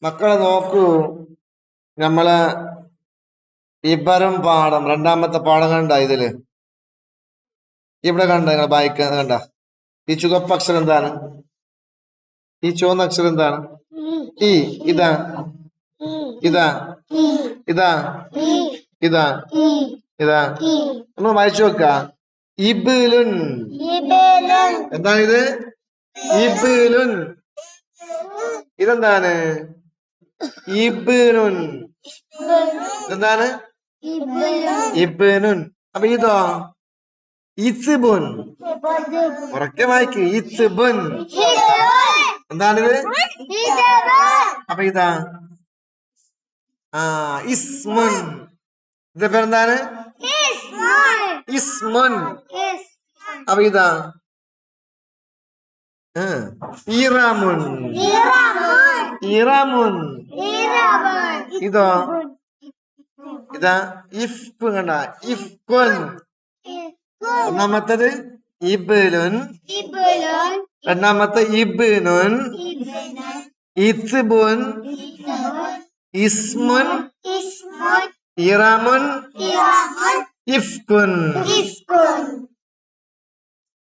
മക്കളെ നോക്കൂ, നമ്മളെ ഇബരം പാഠം രണ്ടാമത്തെ പാഠം കണ്ട ഇതില് ഇവിടെ കണ്ട നിങ്ങൾ വായിക്ക കണ്ട ഈ ചുവപ്പ് അക്ഷരം എന്താണ്? ഈ ചുവന്ന അക്ഷരം എന്താണ്? ഈ ഇതാ ഇതാ ഇതാ ഇതാ ഇതാ നമ്മൾ വായിച്ചു നോക്ക. ഇബിലുൻ എന്താണിത്? ഇബിലുൻ. ഇതെന്താണ്? ഇബ്നുൻ. എന്താണ്? ഇബ്നുൻ. അപ്പൊ ഇതോ? ഇത്ബുൻ. ഉറക്കെ വായിക്ക്. ഇത്ബുൻ. എന്താണിത്? അപ്പൊ ഇതാ ഇസ്മുൻ. ഇതിന്റെ പേരെന്താണ്? ഇസ്മുൻ. അപ്പൊ ഇതാ ഇറമുൻ. ഇറമുൻ. ഇതോ? ഇതാ ഇഫ്ക്. കണ്ട? ഇഫ്കുൻ. ഒന്നാമത്തത് ഇബ്ലുൻ, രണ്ടാമത്തെ ഇബ്നുൻ, ഇത്ബുൻ, ഇസ്മുൻ, ഇറമുൻ, ഇഫ്കുൻ.